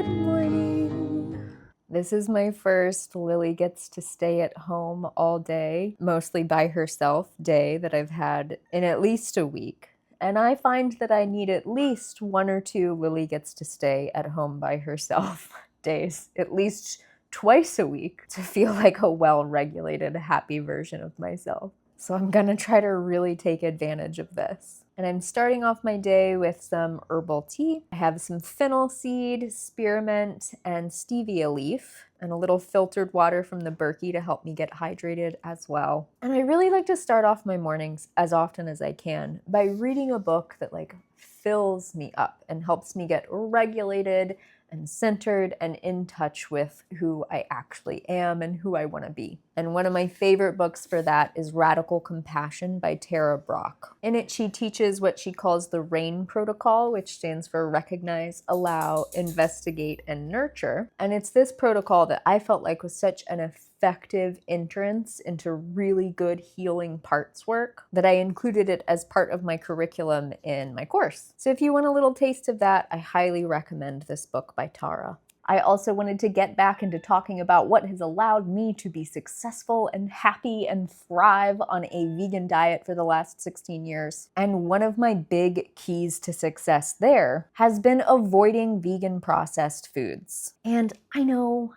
Good morning. This is my first Lily gets to stay at home all day, mostly by herself day that I've had in at least a week. And I find that I need at least 1 or 2 Lily gets to stay at home by herself days, at least twice a week, to feel like a well-regulated, happy version of myself. So I'm gonna try to really take advantage of this. And I'm starting off my day with some herbal tea. I have some fennel seed, spearmint, and stevia leaf, and a little filtered water from the Berkey to help me get hydrated as well. And I really like to start off my mornings as often as I can by reading a book that fills me up and helps me get regulated and centered and in touch with who I actually am and who I want to be. And one of my favorite books for that is Radical Compassion by Brach. In it, she teaches what she calls the RAIN protocol, which stands for recognize, allow, investigate, and nurture. And it's this protocol that I felt like was such an effective entrance into really good healing parts work that I included it as part of my curriculum in my course. So if you want a little taste of that, I highly recommend this book by Tara. I also wanted to get back into talking about what has allowed me to be successful and happy and thrive on a vegan diet for the last 16 years. And one of my big keys to success there has been avoiding vegan processed foods. And I know,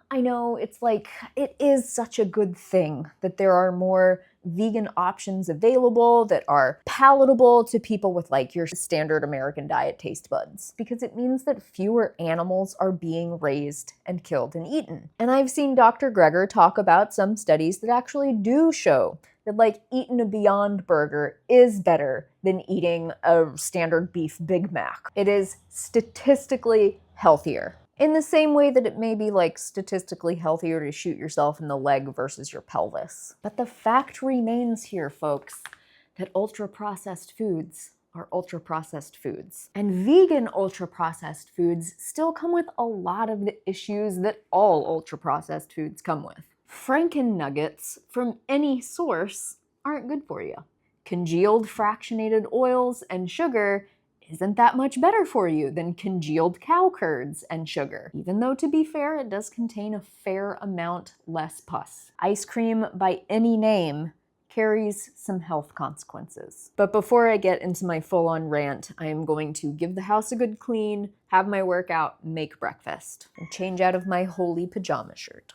it is such a good thing that there are more vegan options available that are palatable to people with your standard American diet taste buds, because it means that fewer animals are being raised and killed and eaten. And I've seen Dr. Greger talk about some studies that actually do show that eating a Beyond Burger is better than eating a standard beef Big Mac. It is statistically healthier. In the same way that it may be statistically healthier to shoot yourself in the leg versus your pelvis. But the fact remains here, folks, that ultra-processed foods are ultra-processed foods. And vegan ultra-processed foods still come with a lot of the issues that all ultra-processed foods come with. Franken nuggets from any source aren't good for you. Congealed fractionated oils and sugar isn't that much better for you than congealed cow curds and sugar, even though, to be fair, it does contain a fair amount less pus. Ice cream by any name carries some health consequences. But before I get into my full-on rant, I am going to give the house a good clean, have my workout, make breakfast, and change out of my holy pajama shirt.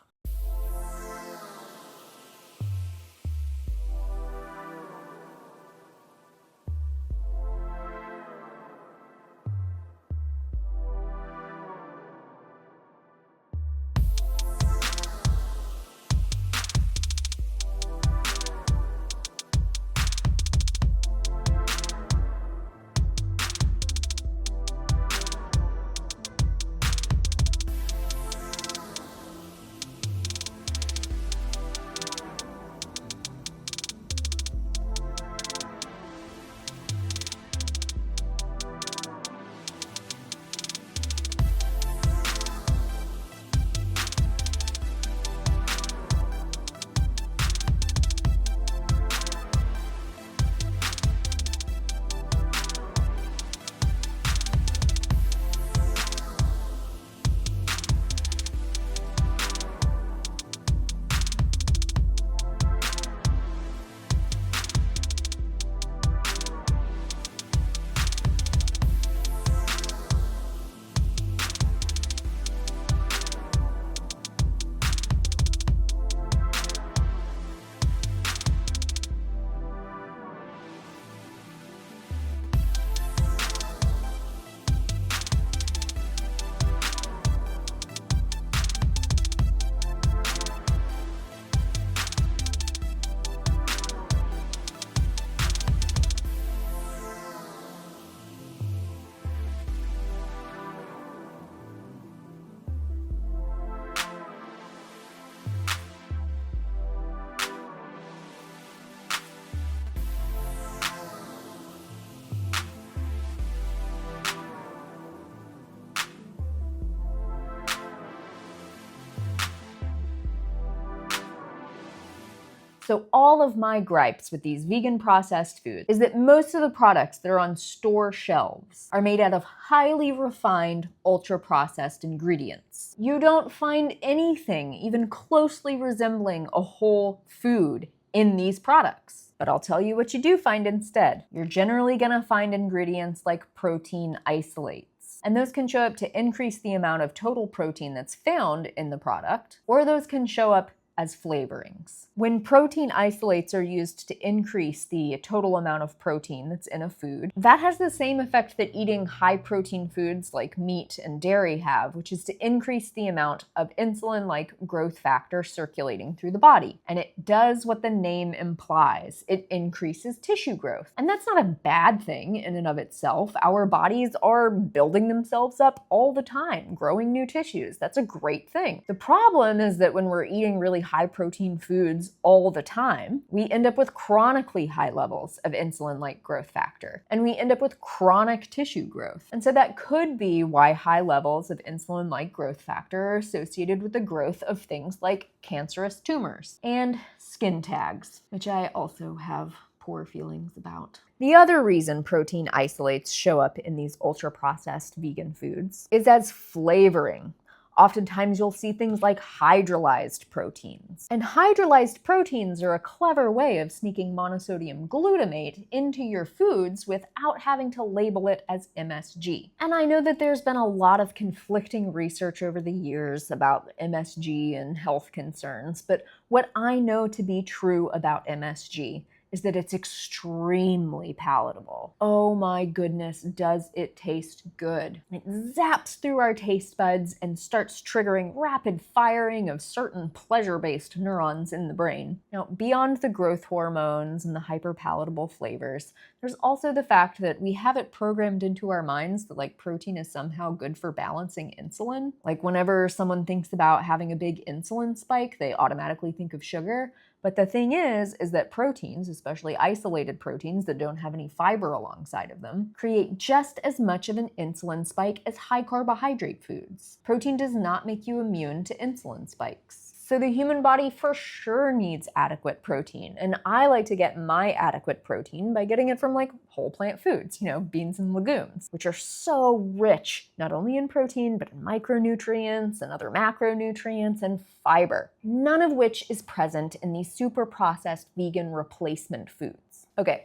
So all of my gripes with these vegan processed foods is that most of the products that are on store shelves are made out of highly refined, ultra-processed ingredients. You don't find anything even closely resembling a whole food in these products. But I'll tell you what you do find instead. You're generally gonna find ingredients like protein isolates. And those can show up to increase the amount of total protein that's found in the product, or those can show up as flavorings. When protein isolates are used to increase the total amount of protein that's in a food, that has the same effect that eating high protein foods like meat and dairy have, which is to increase the amount of insulin-like growth factor circulating through the body. And it does what the name implies. It increases tissue growth. And that's not a bad thing in and of itself. Our bodies are building themselves up all the time, growing new tissues. That's a great thing. The problem is that when we're eating really high protein foods all the time, we end up with chronically high levels of insulin-like growth factor, and we end up with chronic tissue growth. And so that could be why high levels of insulin-like growth factor are associated with the growth of things like cancerous tumors and skin tags, which I also have poor feelings about. The other reason protein isolates show up in these ultra-processed vegan foods is as flavoring. Oftentimes you'll see things like hydrolyzed proteins. And hydrolyzed proteins are a clever way of sneaking monosodium glutamate into your foods without having to label it as MSG. And I know that there's been a lot of conflicting research over the years about MSG and health concerns, but what I know to be true about MSG is that it's extremely palatable. Oh my goodness, does it taste good. It zaps through our taste buds and starts triggering rapid firing of certain pleasure-based neurons in the brain. Now, beyond the growth hormones and the hyper-palatable flavors, there's also the fact that we have it programmed into our minds that like protein is somehow good for balancing insulin. Like whenever someone thinks about having a big insulin spike, they automatically think of sugar. But the thing is that proteins, especially isolated proteins that don't have any fiber alongside of them, create just as much of an insulin spike as high carbohydrate foods. Protein does not make you immune to insulin spikes. So the human body for sure needs adequate protein, and I like to get my adequate protein by getting it from like whole plant foods, beans and legumes, which are so rich, not only in protein, but in micronutrients and other macronutrients and fiber, none of which is present in these super processed vegan replacement foods. Okay,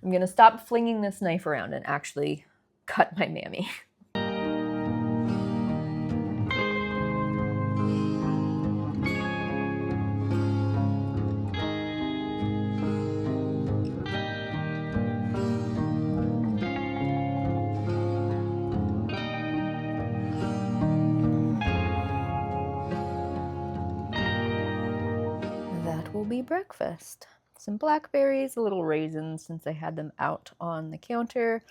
I'm gonna stop flinging this knife around and actually cut my mammy. Will be breakfast. Some blackberries, a little raisins since I had them out on the counter,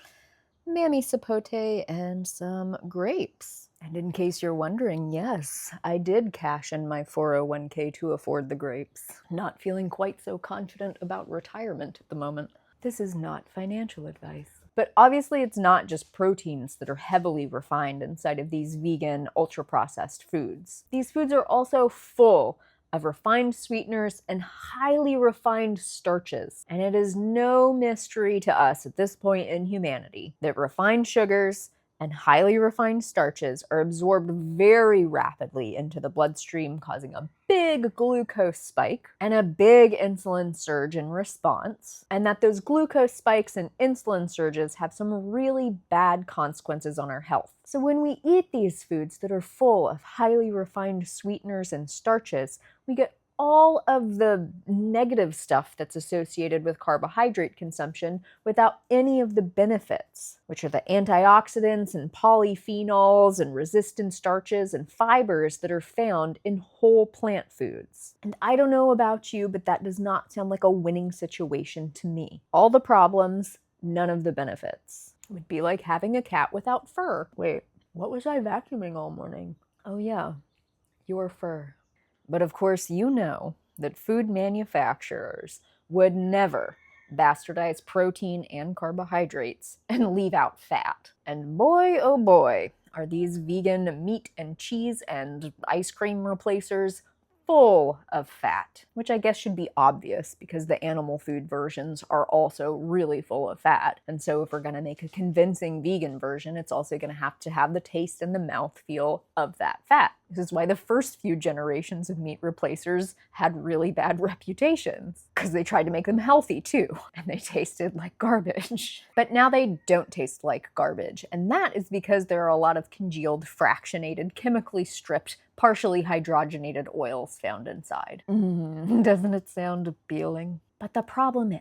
mammy sapote, and some grapes. And in case you're wondering, yes, I did cash in my 401k to afford the grapes. Not feeling quite so confident about retirement at the moment. This is not financial advice. But obviously it's not just proteins that are heavily refined inside of these vegan, ultra-processed foods. These foods are also full of refined sweeteners and highly refined starches. And it is no mystery to us at this point in humanity that refined sugars and highly refined starches are absorbed very rapidly into the bloodstream, causing a big glucose spike and a big insulin surge in response, and that those glucose spikes and insulin surges have some really bad consequences on our health. So when we eat these foods that are full of highly refined sweeteners and starches, we get all of the negative stuff that's associated with carbohydrate consumption without any of the benefits, which are the antioxidants and polyphenols and resistant starches and fibers that are found in whole plant foods. And I don't know about you, but that does not sound like a winning situation to me. All the problems, none of the benefits. It would be like having a cat without fur. Wait, what was I vacuuming all morning? Oh yeah, your fur. But of course you know that food manufacturers would never bastardize protein and carbohydrates and leave out fat. And boy, oh boy, are these vegan meat and cheese and ice cream replacers full of fat, which I guess should be obvious because the animal food versions are also really full of fat. And so if we're going to make a convincing vegan version, it's also going to have the taste and the mouthfeel of that fat. This is why the first few generations of meat replacers had really bad reputations, because they tried to make them healthy too, and they tasted like garbage. But now they don't taste like garbage, and that is because there are a lot of congealed, fractionated, chemically stripped, partially hydrogenated oils found inside. Doesn't it sound appealing? But the problem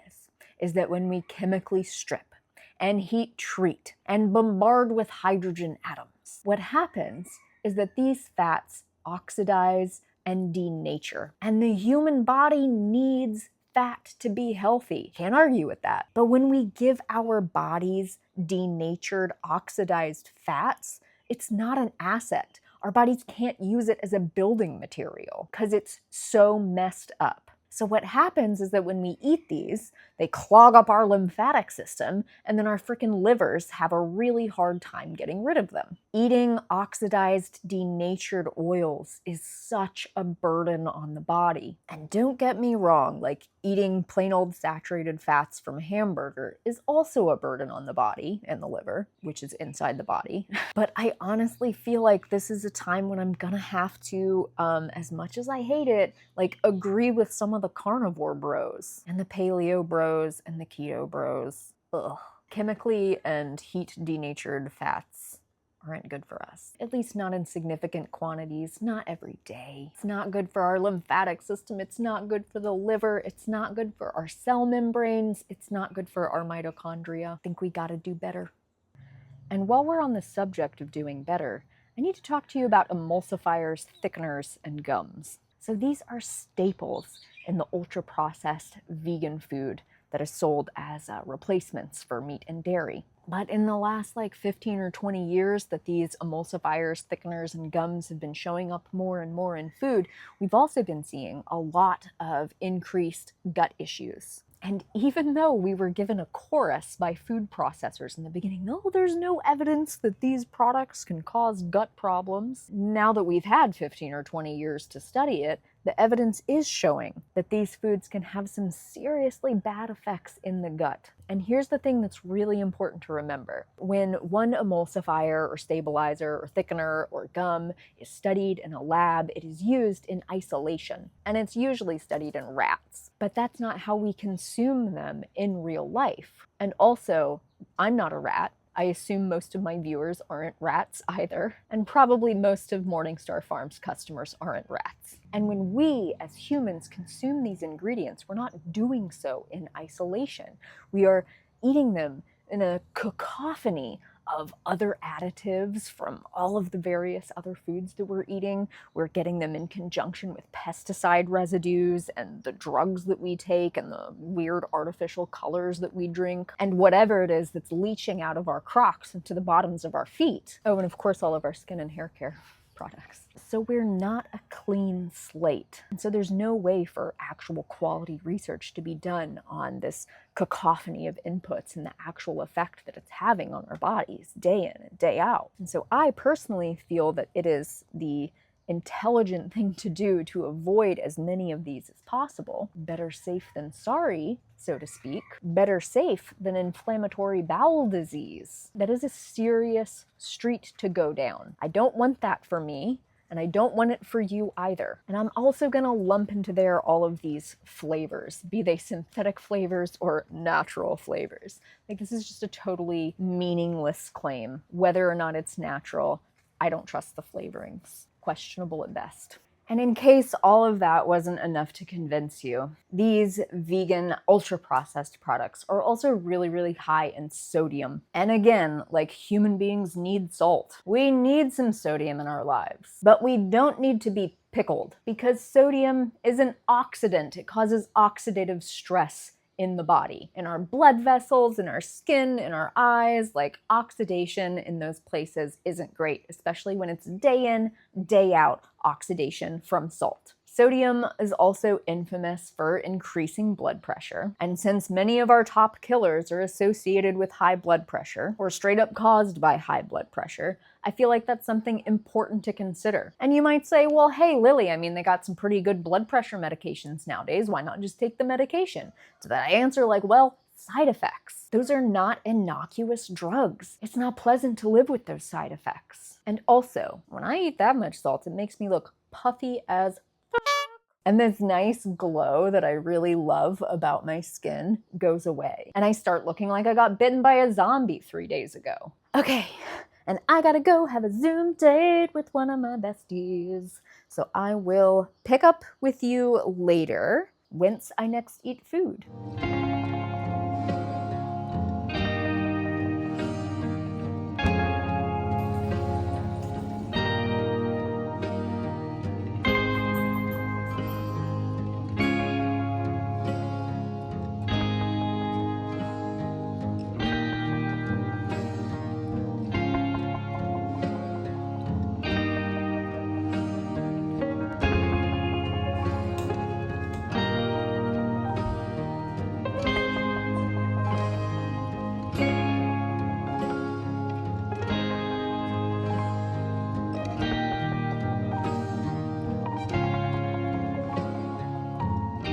is that when we chemically strip and heat treat and bombard with hydrogen atoms, what happens is that these fats oxidize and denature. And the human body needs fat to be healthy. Can't argue with that. But when we give our bodies denatured, oxidized fats, it's not an asset. Our bodies can't use it as a building material because it's so messed up. So what happens is that when we eat these, they clog up our lymphatic system, and then our freaking livers have a really hard time getting rid of them. Eating oxidized, denatured oils is such a burden on the body. And don't get me wrong, like eating plain old saturated fats from a hamburger is also a burden on the body and the liver, which is inside the body. But I honestly feel like this is a time when I'm gonna have to, as much as I hate it, like agree with some of the carnivore bros and the paleo bros and the keto bros. Ugh. Chemically and heat denatured fats aren't good for us. At least not in significant quantities, not every day. It's not good for our lymphatic system, it's not good for the liver, it's not good for our cell membranes, it's not good for our mitochondria. I think we gotta do better. And while we're on the subject of doing better, I need to talk to you about emulsifiers, thickeners, and gums. So these are staples in the ultra-processed vegan food that is sold as replacements for meat and dairy. But in the last 15 or 20 years that these emulsifiers, thickeners, and gums have been showing up more and more in food, we've also been seeing a lot of increased gut issues. And even though we were given a chorus by food processors in the beginning, no, there's no evidence that these products can cause gut problems. Now that we've had 15 or 20 years to study it, the evidence is showing that these foods can have some seriously bad effects in the gut. And here's the thing that's really important to remember. When one emulsifier or stabilizer or thickener or gum is studied in a lab, it is used in isolation, and it's usually studied in rats. But that's not how we consume them in real life. And also, I'm not a rat. I assume most of my viewers aren't rats either, and probably most of Morningstar Farms customers aren't rats. And when we, as humans, consume these ingredients, we're not doing so in isolation. We are eating them in a cacophony of other additives from all of the various other foods that we're eating. We're getting them in conjunction with pesticide residues and the drugs that we take and the weird artificial colors that we drink and whatever it is that's leaching out of our Crocs into the bottoms of our feet. Oh, and of course all of our skin and hair care products. So we're not a clean slate. And so there's no way for actual quality research to be done on this cacophony of inputs and the actual effect that it's having on our bodies day in and day out. And so I personally feel that it is the intelligent thing to do to avoid as many of these as possible. Better safe than sorry, so to speak. Better safe than inflammatory bowel disease. That is a serious street to go down. I don't want that for me, and I don't want it for you either. And I'm also gonna lump into there all of these flavors, be they synthetic flavors or natural flavors. Like, this is just a totally meaningless claim. Whether or not it's natural, I don't trust the flavorings. Questionable at best. And in case all of that wasn't enough to convince you, these vegan ultra-processed products are also really, really high in sodium. And again, like human beings need salt. We need some sodium in our lives, but we don't need to be pickled because sodium is an oxidant. It causes oxidative stress in the body, in our blood vessels, in our skin, in our eyes. Like, oxidation in those places isn't great, especially when it's day in, day out oxidation from salt. Sodium is also infamous for increasing blood pressure, and since many of our top killers are associated with high blood pressure, or straight up caused by high blood pressure, I feel like that's something important to consider. And you might say, well, hey, Lily, I mean, they got some pretty good blood pressure medications nowadays. Why not just take the medication? So that I answer like, well, side effects. Those are not innocuous drugs. It's not pleasant to live with those side effects. And also, when I eat that much salt, it makes me look puffy as and this nice glow that I really love about my skin goes away. And I start looking like I got bitten by a zombie 3 days ago. Okay, and I gotta go have a Zoom date with one of my besties. So I will pick up with you later once I next eat food.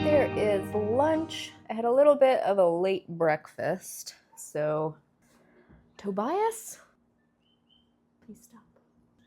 There is lunch. I had a little bit of a late breakfast, so Tobias, please stop.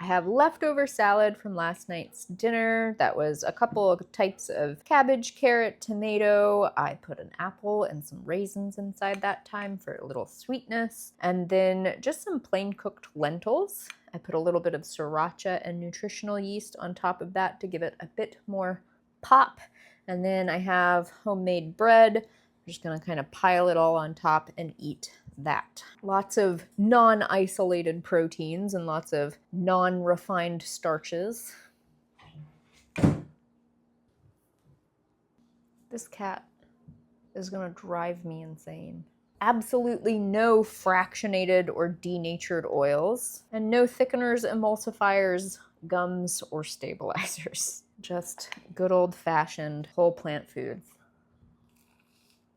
I have leftover salad from last night's dinner. That was a couple of types of cabbage, carrot, tomato. I put an apple and some raisins inside that time for a little sweetness. And then just some plain cooked lentils. I put a little bit of sriracha and nutritional yeast on top of that to give it a bit more pop. And then I have homemade bread. I'm just gonna kind of pile it all on top and eat that. Lots of non-isolated proteins and lots of non-refined starches. This cat is gonna drive me insane. Absolutely no fractionated or denatured oils, and no thickeners, emulsifiers, gums, or stabilizers. Just good old-fashioned whole plant foods.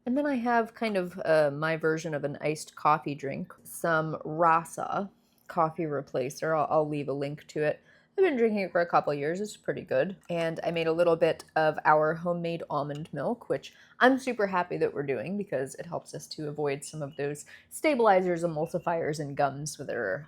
And then I have kind of my version of an iced coffee drink, some Rasa coffee replacer. I'll leave a link to it. I've been drinking it for a couple years. It's pretty good. And I made a little bit of our homemade almond milk, which I'm super happy that we're doing because it helps us to avoid some of those stabilizers, emulsifiers, and gums that are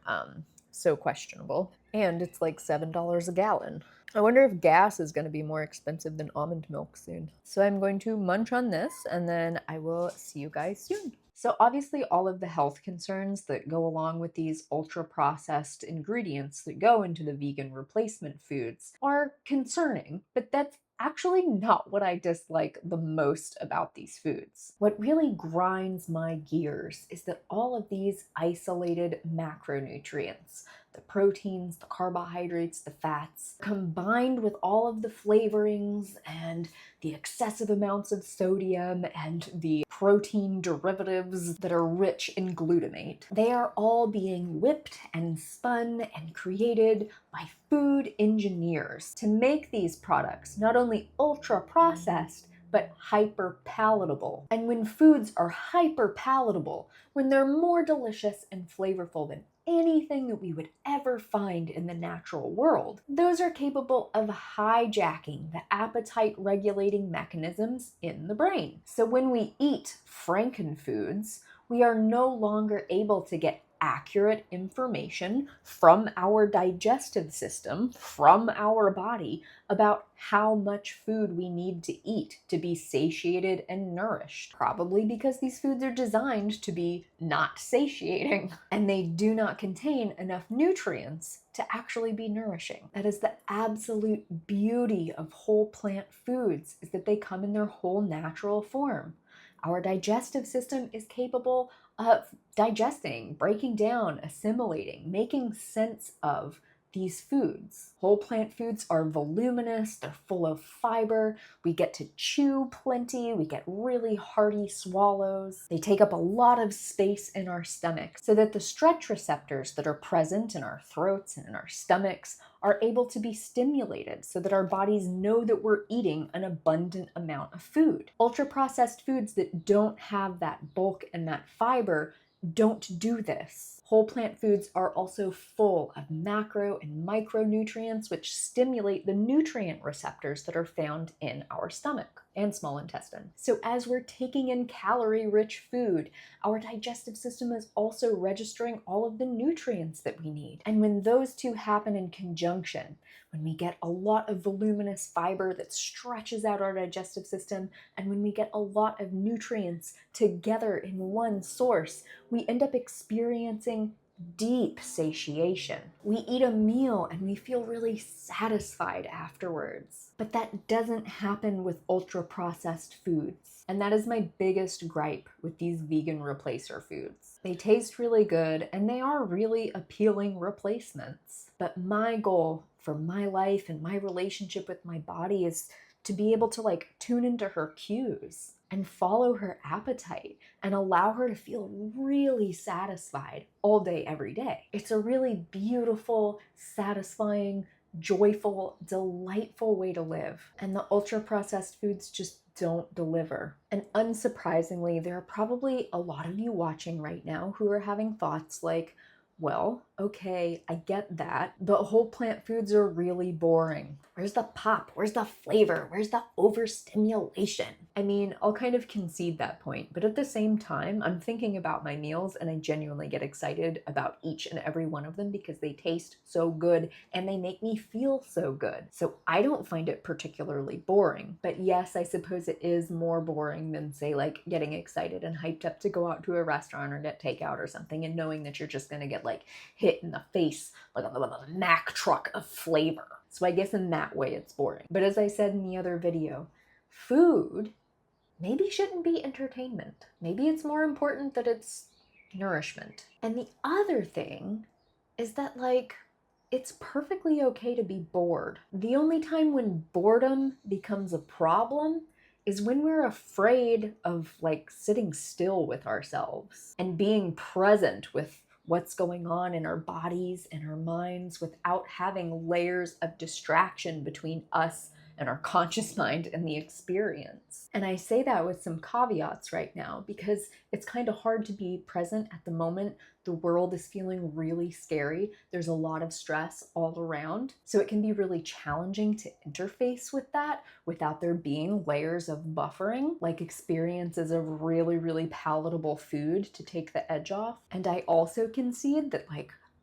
so questionable. And it's like $7 a gallon. I wonder if gas is going to be more expensive than almond milk soon. So I'm going to munch on this and then I will see you guys soon. So obviously all of the health concerns that go along with these ultra-processed ingredients that go into the vegan replacement foods are concerning, but that's actually not what I dislike the most about these foods. What really grinds my gears is that all of these isolated macronutrients, the proteins, the carbohydrates, the fats, combined with all of the flavorings and the excessive amounts of sodium and the protein derivatives that are rich in glutamate, they are all being whipped and spun and created by food engineers to make these products not only ultra processed, but hyper palatable. And when foods are hyper palatable, when they're more delicious and flavorful than anything that we would ever find in the natural world, those are capable of hijacking the appetite regulating mechanisms in the brain. So when we eat frankenfoods, we are no longer able to get accurate information from our digestive system, from our body, about how much food we need to eat to be satiated and nourished. Probably because these foods are designed to be not satiating, and they do not contain enough nutrients to actually be nourishing. That is the absolute beauty of whole plant foods, is that they come in their whole natural form. Our digestive system is capable of digesting, breaking down, assimilating, making sense of these foods. Whole plant foods are voluminous, they're full of fiber, we get to chew plenty, we get really hearty swallows. They take up a lot of space in our stomach so that the stretch receptors that are present in our throats and in our stomachs are able to be stimulated so that our bodies know that we're eating an abundant amount of food. Ultra-processed foods that don't have that bulk and that fiber don't do this. Whole plant foods are also full of macro and micronutrients which stimulate the nutrient receptors that are found in our stomach and small intestine. So as we're taking in calorie-rich food, our digestive system is also registering all of the nutrients that we need. And when those two happen in conjunction, when we get a lot of voluminous fiber that stretches out our digestive system, and when we get a lot of nutrients together in one source, we end up experiencing deep satiation. We eat a meal and we feel really satisfied afterwards. But that doesn't happen with ultra-processed foods. And that is my biggest gripe with these vegan replacer foods. They taste really good and they are really appealing replacements. But my goal for my life and my relationship with my body is to be able to tune into her cues and follow her appetite and allow her to feel really satisfied all day, every day. It's a really beautiful, satisfying, joyful, delightful way to live. And the ultra-processed foods just don't deliver. And unsurprisingly, there are probably a lot of you watching right now who are having thoughts like, well, okay, I get that, but whole plant foods are really boring. Where's the pop? Where's the flavor? Where's the overstimulation? I mean, I'll kind of concede that point, but at the same time, I'm thinking about my meals and I genuinely get excited about each and every one of them because they taste so good and they make me feel so good. So I don't find it particularly boring, but yes, I suppose it is more boring than say getting excited and hyped up to go out to a restaurant or get takeout or something and knowing that you're just gonna get hit in the face like a Mack truck of flavor. So I guess in that way it's boring. But as I said in the other video, food maybe shouldn't be entertainment. Maybe it's more important that it's nourishment. And the other thing is that it's perfectly okay to be bored. The only time when boredom becomes a problem is when we're afraid of sitting still with ourselves and being present with what's going on in our bodies and our minds without having layers of distraction between us and our conscious mind and the experience. And I say that with some caveats right now because it's kind of hard to be present at the moment. The world is feeling really scary. There's a lot of stress all around. So it can be really challenging to interface with that without there being layers of buffering, like experiences of really, really palatable food to take the edge off. And I also concede that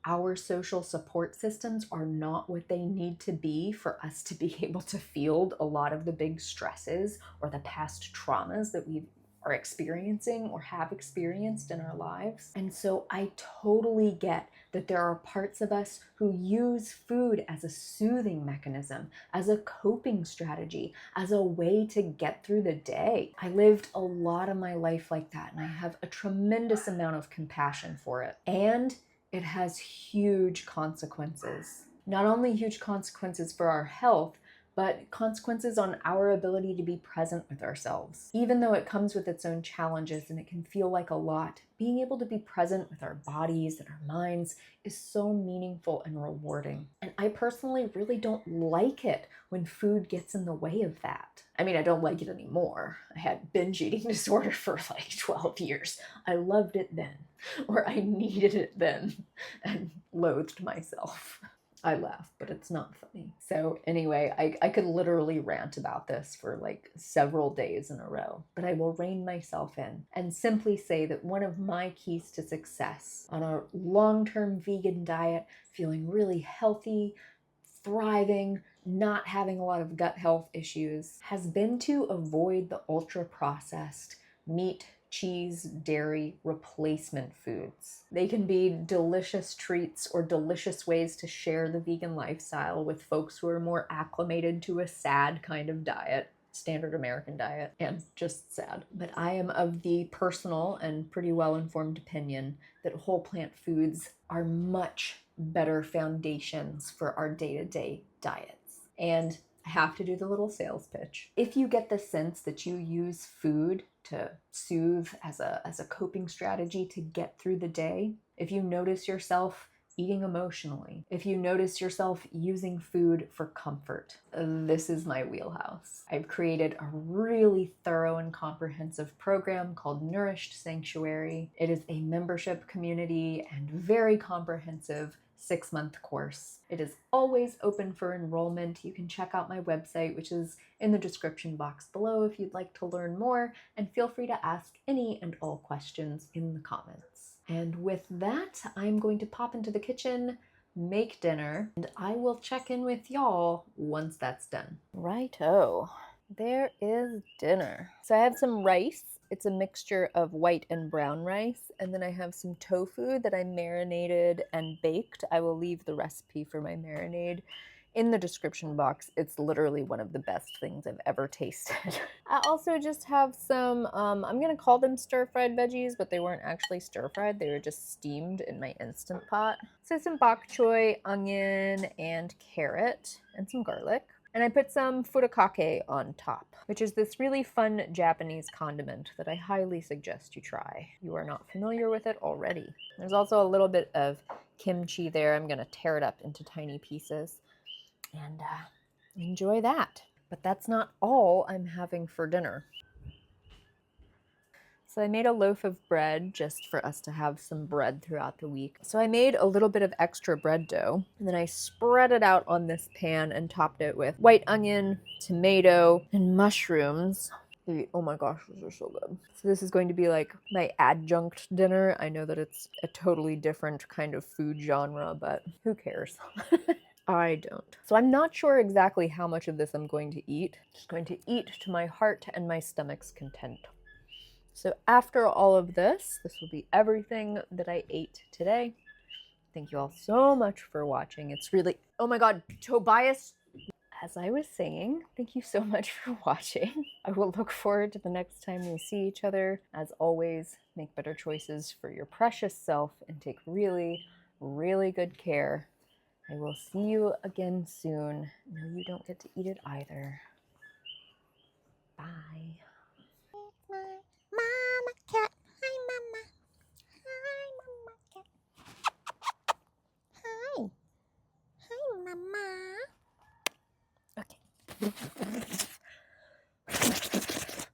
our social support systems are not what they need to be for us to be able to field a lot of the big stresses or the past traumas that we are experiencing or have experienced in our lives. And so I totally get that there are parts of us who use food as a soothing mechanism, as a coping strategy, as a way to get through the day. I lived a lot of my life like that, and I have a tremendous amount of compassion for it. And it has huge consequences. Not only huge consequences for our health, but consequences on our ability to be present with ourselves. Even though it comes with its own challenges and it can feel like a lot, being able to be present with our bodies and our minds is so meaningful and rewarding. And I personally really don't like it when food gets in the way of that. I mean, I don't like it anymore. I had binge eating disorder for 12 years. I loved it then, or I needed it then, and loathed myself. I laugh, but it's not funny. So anyway, I could literally rant about this for several days in a row, but I will rein myself in and simply say that one of my keys to success on a long-term vegan diet, feeling really healthy, thriving, not having a lot of gut health issues, has been to avoid the ultra-processed meat, cheese, dairy replacement foods. They can be delicious treats or delicious ways to share the vegan lifestyle with folks who are more acclimated to a sad kind of diet, standard American diet, and just sad. But I am of the personal and pretty well-informed opinion that whole plant foods are much, better foundations for our day-to-day diets. And I have to do the little sales pitch. If you get the sense that you use food to soothe as a coping strategy to get through the day, if you notice yourself eating emotionally, if you notice yourself using food for comfort, this is my wheelhouse. I've created a really thorough and comprehensive program called Nourished Sanctuary. It is a membership community and very comprehensive 6-month course. It is always open for enrollment. You can check out my website, which is in the description box below if you'd like to learn more, and feel free to ask any and all questions in the comments. And with that, I'm going to pop into the kitchen, make dinner, and I will check in with y'all once that's done. Righto, there is dinner. So I have some rice. It's a mixture of white and brown rice, and then I have some tofu that I marinated and baked. I will leave the recipe for my marinade in the description box. It's literally one of the best things I've ever tasted. I also just have some, I'm gonna call them stir-fried veggies, but they weren't actually stir-fried. They were just steamed in my Instant Pot. So some bok choy, onion, and carrot, and some garlic. And I put some furikake on top, which is this really fun Japanese condiment that I highly suggest you try. You are not familiar with it already. There's also a little bit of kimchi there. I'm gonna tear it up into tiny pieces and enjoy that. But that's not all I'm having for dinner. So I made a loaf of bread just for us to have some bread throughout the week. So I made a little bit of extra bread dough, and then I spread it out on this pan and topped it with white onion, tomato, and mushrooms. Oh my gosh, those are so good. So this is going to be like my adjunct dinner. I know that it's a totally different kind of food genre, but who cares? I don't. So I'm not sure exactly how much of this I'm going to eat. I'm just going to eat to my heart and my stomach's content. So after all of this will be everything that I ate today. Thank you all so much for watching. It's really, oh my God, Tobias. As I was saying, thank you so much for watching. I will look forward to the next time we see each other. As always, make better choices for your precious self and take really, really good care. I will see you again soon. No, you don't get to eat it either. Bye. My mama cat. Hi, mama. Hi, mama cat. Hi. Hi, mama. Okay.